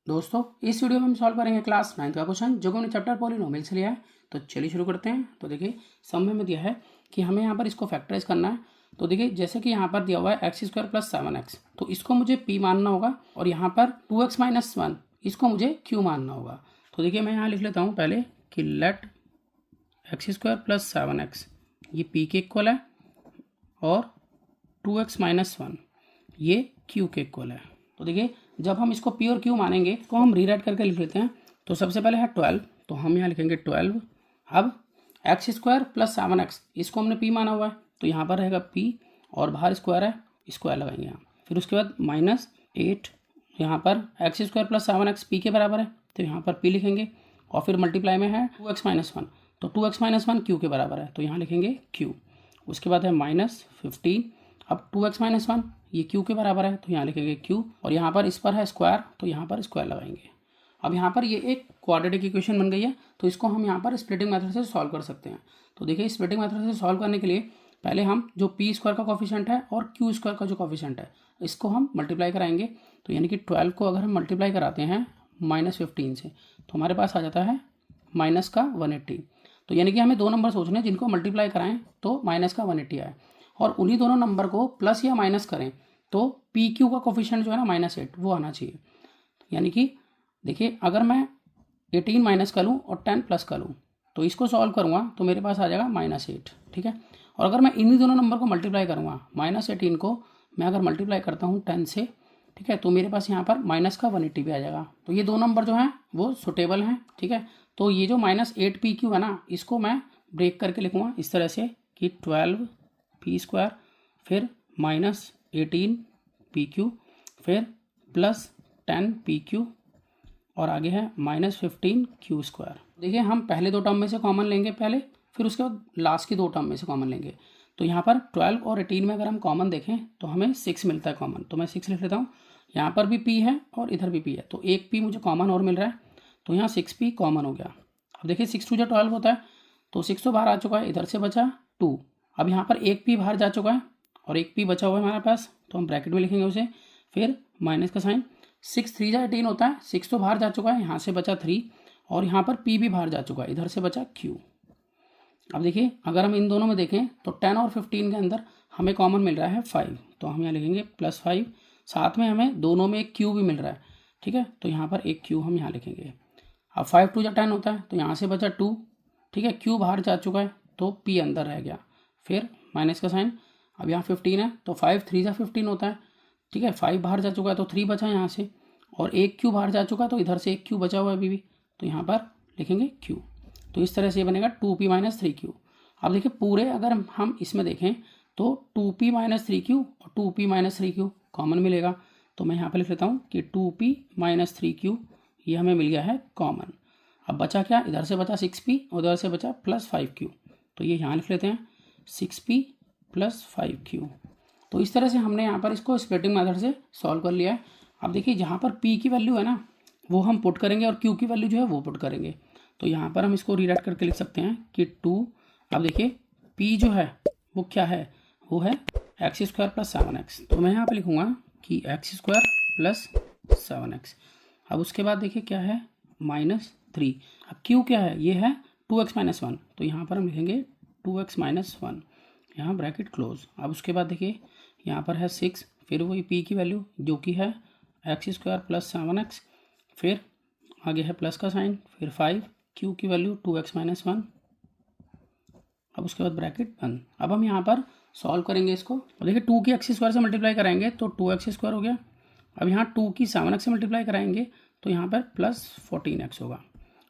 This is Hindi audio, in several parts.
दोस्तों इस वीडियो में हम सॉल्व करेंगे क्लास 9 का क्वेश्चन जो कि हमने चैप्टर पॉलिनोमियल से लिया है। तो चलिए शुरू करते हैं। तो देखिए समय में दिया है कि हमें यहाँ पर इसको फैक्टराइज करना है। तो देखिए जैसे कि यहाँ पर दिया हुआ है एक्स स्क्वायर प्लस 7x, तो इसको मुझे p मानना होगा और यहाँ पर 2x माइनस 1 इसको मुझे q मानना होगा। तो देखिए मैं यहाँ लिख लेता हूँ पहले कि late x square plus 7x ये p के इक्वल है और 2x माइनस 1 ये q के इक्वल है। तो देखिए जब हम इसको p और q मानेंगे इसको हम रीराइट करके लिख लेते हैं। तो सबसे पहले है 12, तो हम यहाँ लिखेंगे 12। अब एक्स स्क्वायर प्लस 7x इसको हमने p माना हुआ है तो यहाँ पर रहेगा p और बाहर स्क्वायर है, स्क्वायर लगाएंगे यहाँ। फिर उसके बाद माइनस 8, यहाँ पर x square plus 7x p के बराबर है तो यहाँ पर p लिखेंगे और फिर मल्टीप्लाई में है 2x माइनस 1, तो 2x माइनस 1 q के बराबर है तो यहाँ लिखेंगे q। उसके बाद है माइनस 15, अब 2x माइनस 1 ये q के बराबर है तो यहाँ लिखेंगे q और यहाँ पर इस पर है स्क्वायर तो यहाँ पर स्क्वायर लगाएंगे। अब यहाँ पर ये एक क्वाड्रेटिक इक्वेशन बन गई है तो इसको हम यहाँ पर स्प्लिटिंग मेथड से सॉल्व कर सकते हैं। तो देखिए स्प्लिटिंग मेथड से सॉल्व करने के लिए पहले हम जो p स्क्वायर का कॉफिशेंट है और q स्क्वायर का जो कॉफिशेंट है इसको हम मल्टीप्लाई कराएंगे। तो यानी कि 12 को अगर हम मल्टीप्लाई कराते हैं माइनस 15 से तो हमारे पास आ जाता है माइनस का 180। तो यानी कि हमें दो नंबर सोचने हैं जिनको मल्टीप्लाई कराएं तो माइनस का 180 आए और उन्हीं दोनों नंबर को प्लस या माइनस करें तो पी क्यू का कोफिशिएंट जो है ना -8 वो आना चाहिए। यानी कि देखिए अगर मैं 18 माइनस कर लूँ और 10 प्लस कर लूँ तो इसको सॉल्व करूँगा तो मेरे पास आ जाएगा -8, ठीक है। और अगर मैं इन्हीं दोनों नंबर को मल्टीप्लाई करूँगा -18 को मैं अगर मल्टीप्लाई करता हूँ 10 से, ठीक है, तो मेरे पास यहाँ पर माइनस का 180 भी आ जाएगा। तो ये दो नंबर जो हैं वो सुटेबल हैं, ठीक है। तो ये जो -8pq है ना इसको मैं ब्रेक करके लिखूँगा इस तरह से कि 12 p स्क्वायर फिर -18 pq फिर प्लस 10 pq और आगे है -15 q स्क्वायर। देखिए हम पहले दो टर्म में से कॉमन लेंगे पहले, फिर उसके बाद लास्ट की दो टर्म में से कॉमन लेंगे। तो यहाँ पर 12 और 18 में अगर हम कॉमन देखें तो हमें 6 मिलता है कॉमन, तो मैं 6 लिख लेता हूँ। यहाँ पर भी p है और इधर भी p है तो एक p मुझे कॉमन और मिल रहा है तो यहाँ 6p कॉमन हो गया। अब देखिए 6 2 12 होता है तो 6 तो बाहर आ चुका है, इधर से बचा 2। अब यहाँ पर एक p बाहर जा चुका है और एक p बचा हुआ है हमारे पास तो हम ब्रैकेट में लिखेंगे उसे, फिर माइनस का साइन। 6 3 जा 18 होता है, 6 तो बाहर जा चुका है, यहाँ से बचा 3 और यहाँ पर p भी बाहर जा चुका है, इधर से बचा q। अब देखिए अगर हम इन दोनों में देखें तो 10 और 15 के अंदर हमें कॉमन मिल रहा है 5 तो हम यहाँ लिखेंगे +5, साथ में हमें दोनों में एक q भी मिल रहा है, ठीक है, तो यहाँ पर एक q हम यहाँ लिखेंगे। अब 5 2 10 होता है तो यहाँ से बचा 2, ठीक है, q बाहर जा चुका है तो p अंदर रह गया, फिर माइनस का साइन। अब यहाँ 15 है तो 5 3 जा 15 होता है, ठीक है, 5 बाहर जा चुका है तो 3 बचा यहाँ से और एक q बाहर जा चुका है तो इधर से एक q बचा हुआ है अभी भी, तो यहाँ पर लिखेंगे q। तो इस तरह से ये बनेगा 2p - 3q। अब देखिए पूरे अगर हम इसमें देखें तो 2p - 3q और 2p - 3q कॉमन मिलेगा तो मैं यहाँ पर लिख लेता हूँ कि 2p - 3q ये हमें मिल गया है कॉमन। अब बचा क्या, इधर से बचा 6p उधर से बचा +5q तो ये यहाँ लिख लेते हैं 6p + 5q। तो इस तरह से हमने यहाँ पर इसको स्प्लिटिंग मेथड से सॉल्व कर लिया है। अब देखिए जहाँ पर p की वैल्यू है ना वो हम पुट करेंगे और q की वैल्यू जो है वो पुट करेंगे। तो यहाँ पर हम इसको रीराइट करके लिख सकते हैं कि 2, अब देखिए p जो है वो क्या है, वो है एक्स स्क्वायर प्लस 7x, तो मैं यहाँ पर लिखूँगा कि एक्स स्क्वायर प्लस 7x। अब उसके बाद देखिए क्या है -3। अब q क्या है, ये है 2x - 1 तो यहाँ पर हम लिखेंगे 2x - 1, यहाँ ब्रैकेट क्लोज। अब उसके बाद देखिए यहाँ पर है 6, फिर वही p की वैल्यू जो कि है एक्स स्क्वायर प्लस 7x, फिर आगे है प्लस का साइन, फिर 5 q की वैल्यू 2x - 1, अब उसके बाद ब्रैकेट बंद। अब हम यहाँ पर सॉल्व करेंगे इसको। और देखिए 2 की एक्स स्क्वायर से मल्टीप्लाई कराएंगे तो 2x स्क्वायर हो गया। अब यहाँ 2 की 7x से मल्टीप्लाई कराएंगे तो यहाँ पर +14x होगा।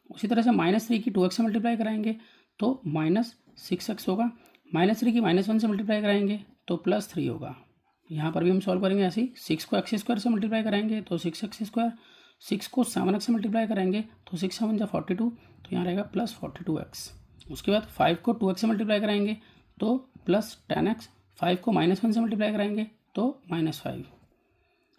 उसी तरह से -3 की 2x से मल्टीप्लाई कराएंगे तो -6x होगा। -3 की -1 से मल्टीप्लाई कराएंगे तो +3 होगा। यहाँ पर भी हम सॉल्व करेंगे ऐसे ही। 6 को एक्स स्क्वायर से मल्टीप्लाई कराएंगे तो 6x स्क्वायर, 6 को 7x से मल्टीप्लाई करेंगे तो 6 7 जा 42 तो यहाँ रहेगा +42x। उसके बाद 5 को 2x से मल्टीप्लाई कराएंगे तो +10x, 5 को -1 से मल्टीप्लाई कराएंगे तो -5।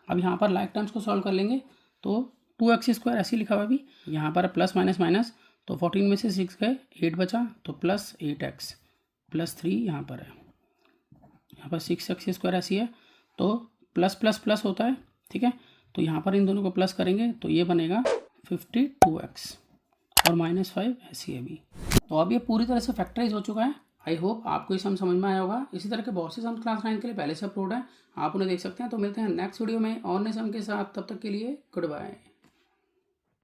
अब यहाँ पर लाइक टर्म्स को सॉल्व कर लेंगे तो 2x स्क्वायर ऐसे लिखा हुआ अभी, यहाँ पर प्लस माइनस माइनस तो 14 में से 6 गए 8 बचा तो +8x +3 यहाँ पर है, यहाँ पर 6x स्क्वायर ऐसी है तो प्लस प्लस प्लस होता है, ठीक है। तो यहाँ पर इन दोनों को प्लस करेंगे तो ये बनेगा 52x और -5 ऐसी है भी। तो अब ये पूरी तरह से फैक्टराइज हो चुका है। आई होप आपको ये समझ में आया होगा। इसी तरह के बहुत से सम क्लास 9 के लिए पहले से अपलोड है, आप उन्हें देख सकते हैं। तो मिलते हैं नेक्स्ट वीडियो में और नए सम के साथ, तब तक के लिए गुड बाय।